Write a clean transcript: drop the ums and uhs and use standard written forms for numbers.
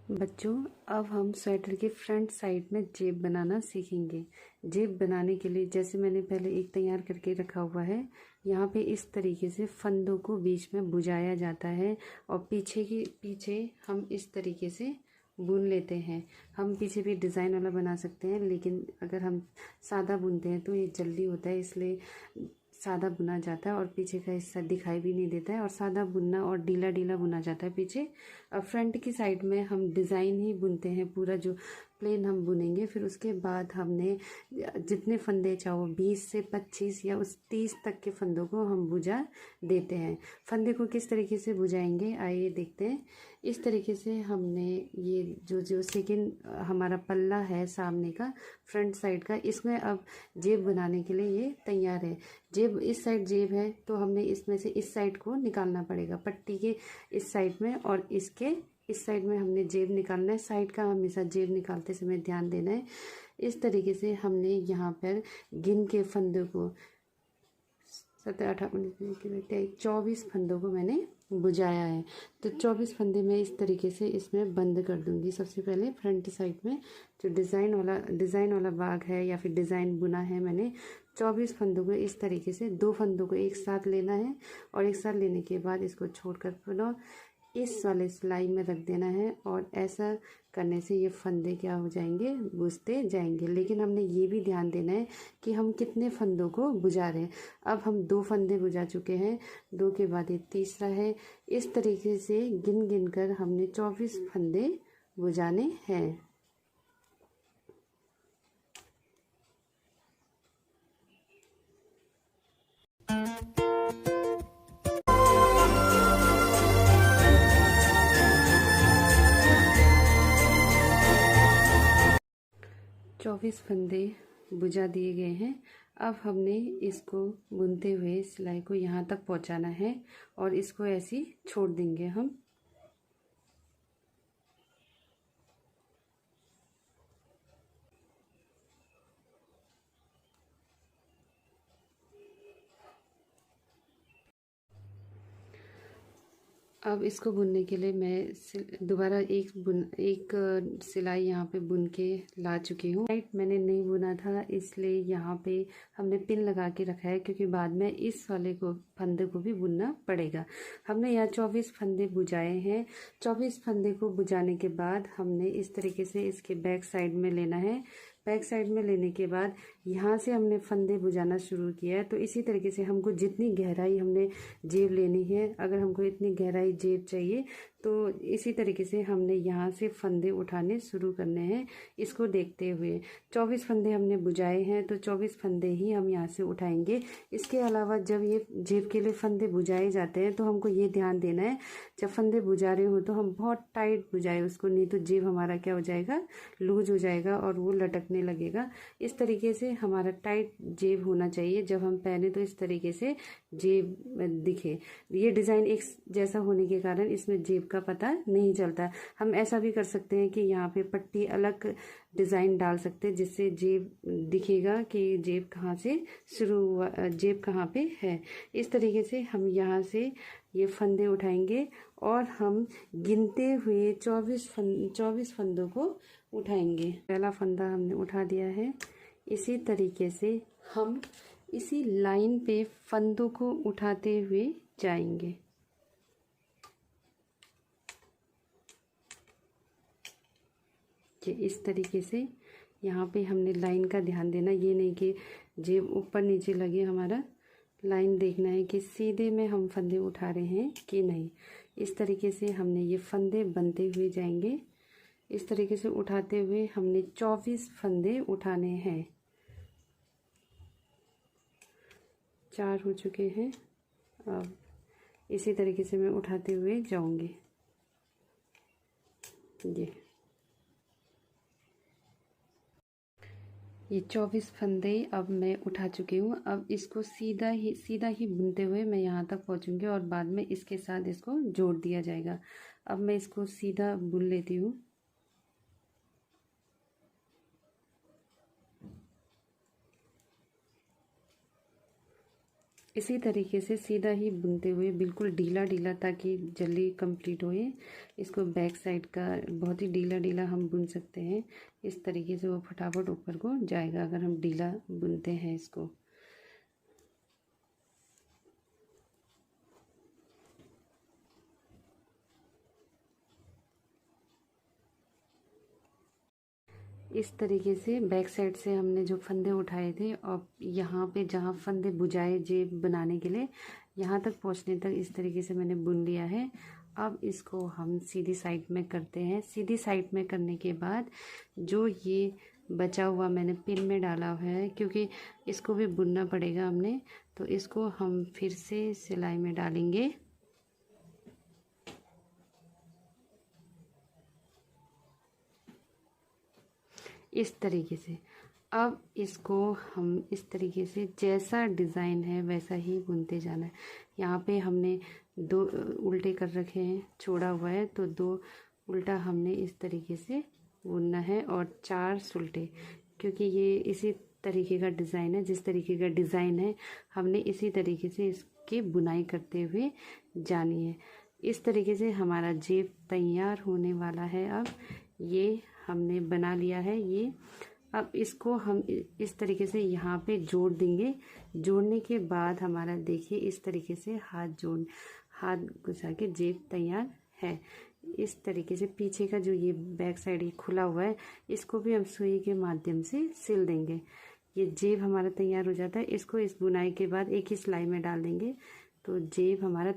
बच्चों, अब हम स्वेटर के फ्रंट साइड में जेब बनाना सीखेंगे। जेब बनाने के लिए जैसे मैंने पहले एक तैयार करके रखा हुआ है, यहाँ पे इस तरीके से फंदों को बीच में बुझाया जाता है और पीछे हम इस तरीके से बुन लेते हैं। हम पीछे भी डिज़ाइन वाला बना सकते हैं, लेकिन अगर हम सादा बुनते हैं तो ये जल्दी होता है, इसलिए सादा बुना जाता है और पीछे का हिस्सा दिखाई भी नहीं देता है और सादा बुनना और ढीला ढीला बुना जाता है पीछे। अब फ्रंट की साइड में हम डिज़ाइन ही बुनते हैं, पूरा जो प्लेन हम बुनेंगे। फिर उसके बाद हमने जितने फंदे चाहो 20 से 25 या उस 30 तक के फंदों को हम बुझा देते हैं। फंदे को किस तरीके से बुझाएंगे आइए देखते हैं। इस तरीके से हमने ये जो सेकेंड हमारा पल्ला है सामने का फ्रंट साइड का, इसमें अब जेब बनाने के लिए ये तैयार है। जेब इस साइड जेब है तो हमने इसमें से इस साइड को निकालना पड़ेगा, पट्टी के इस साइड में और इसके इस साइड में हमने जेब निकालना है। साइड का हमेशा जेब निकालते समय ध्यान देना है। इस तरीके से हमने यहाँ पर गिन के फंदों को 17, 18, 19, 24 फंदों को मैंने बुझाया है। तो 24 फंदे मैं इस तरीके से इसमें बंद कर दूंगी। सबसे पहले फ्रंट साइड में जो डिज़ाइन वाला बाग है या फिर डिज़ाइन बुना है, मैंने 24 फंदों को इस तरीके से 2 फंदों को एक साथ लेना है और एक साथ लेने के बाद इसको छोड़कर पुनः इस वाले सिलाई में रख देना है और ऐसा करने से ये फंदे क्या हो जाएंगे, बुझते जाएंगे। लेकिन हमने ये भी ध्यान देना है कि हम कितने फंदों को बुझा रहे हैं। अब हम 2 फंदे बुझा चुके हैं, 2 के बाद ये तीसरा है। इस तरीके से गिन गिन कर हमने 24 फंदे बुझाने हैं। चौबीस फंदे बुझा दिए गए हैं। अब हमने इसको बुनते हुए सिलाई को यहाँ तक पहुँचाना है और इसको ऐसे ही छोड़ देंगे हम। अब इसको बुनने के लिए मैं दोबारा एक सिलाई यहाँ पे बुन के ला चुकी हूँ। राइट, मैंने नहीं बुना था इसलिए यहाँ पे हमने पिन लगा के रखा है, क्योंकि बाद में इस वाले को फंदे को भी बुनना पड़ेगा। हमने यहाँ 24 फंदे बुझाए हैं। 24 फंदे को बुझाने के बाद हमने इस तरीके से इसके बैक साइड में लेना है। बैक साइड में लेने के बाद यहाँ से हमने फंदे बुझाना शुरू किया है। तो इसी तरीके से हमको जितनी गहराई हमने जेब लेनी है, अगर हमको इतनी गहराई जेब चाहिए तो इसी तरीके से हमने यहाँ से फंदे उठाने शुरू करने हैं। इसको देखते हुए 24 फंदे हमने बुझाए हैं तो 24 फंदे ही हम यहाँ से उठाएंगे। इसके अलावा जब ये जेब के लिए फंदे बुझाए जाते हैं तो हमको ये ध्यान देना है, जब फंदे बुझा रहे हो तो हम बहुत टाइट बुझाए उसको, नहीं तो जेब हमारा क्या हो जाएगा, लूज हो जाएगा और वो लटकने लगेगा। इस तरीके से हमारा टाइट जेब होना चाहिए। जब हम पहने तो इस तरीके से जेब दिखे। ये डिज़ाइन एक जैसा होने के कारण इसमें जेब का पता नहीं चलता। हम ऐसा भी कर सकते हैं कि यहाँ पे पट्टी अलग डिज़ाइन डाल सकते हैं, जिससे जेब दिखेगा कि जेब कहाँ से शुरू हुआ, जेब कहाँ पे है। इस तरीके से हम यहाँ से ये फंदे उठाएंगे और हम गिनते हुए 24 फंदों को उठाएंगे। पहला फंदा हमने उठा दिया है। इसी तरीके से हम इसी लाइन पे फंदों को उठाते हुए जाएंगे। ये इस तरीके से यहाँ पे हमने लाइन का ध्यान देना, ये नहीं कि जेब ऊपर नीचे लगे, हमारा लाइन देखना है कि सीधे में हम फंदे उठा रहे हैं कि नहीं। इस तरीके से हमने ये फंदे बनते हुए जाएंगे। इस तरीके से उठाते हुए हमने 24 फंदे उठाने हैं। 4 हो चुके हैं। अब इसी तरीके से मैं उठाते हुए जाऊंगी। ये 24 फंदे अब मैं उठा चुकी हूँ। अब इसको सीधा ही बुनते हुए मैं यहाँ तक पहुँचूंगी और बाद में इसके साथ इसको जोड़ दिया जाएगा। अब मैं इसको सीधा बुन लेती हूँ। इसी तरीके से सीधा ही बुनते हुए बिल्कुल ढीला ढीला, ताकि जल्दी कंप्लीट होए। इसको बैक साइड का बहुत ही ढीला ढीला हम बुन सकते हैं। इस तरीके से वो फटाफट ऊपर को जाएगा अगर हम ढीला बुनते हैं इसको। इस तरीके से बैक साइड से हमने जो फंदे उठाए थे और यहाँ पे जहाँ फंदे बुझाए जेब बनाने के लिए, यहाँ तक पहुँचने तक इस तरीके से मैंने बुन लिया है। अब इसको हम सीधी साइड में करते हैं। सीधी साइड में करने के बाद जो ये बचा हुआ मैंने पिन में डाला हुआ है, क्योंकि इसको भी बुनना पड़ेगा हमने, तो इसको हम फिर से सिलाई में डालेंगे। इस तरीके से अब इसको हम इस तरीके से जैसा डिज़ाइन है वैसा ही बुनते जाना है। यहाँ पे हमने 2 उल्टे कर रखे हैं, छोड़ा हुआ है, तो 2 उल्टा हमने इस तरीके से बुनना है और 4 सुलटे, क्योंकि ये इसी तरीके का डिज़ाइन है। जिस तरीके का डिज़ाइन है हमने इसी तरीके से इसकी बुनाई करते हुए जानी है। इस तरीके से हमारा जेब तैयार होने वाला है। अब ये हमने बना लिया है ये। अब इसको हम इस तरीके से यहाँ पे जोड़ देंगे। जोड़ने के बाद हमारा देखिए इस तरीके से हाथ घुसा के जेब तैयार है। इस तरीके से पीछे का जो ये बैक साइड ये खुला हुआ है, इसको भी हम सुई के माध्यम से सिल देंगे। ये जेब हमारा तैयार हो जाता है। इसको इस बुनाई के बाद एक ही सिलाई में डाल देंगे, तो जेब हमारा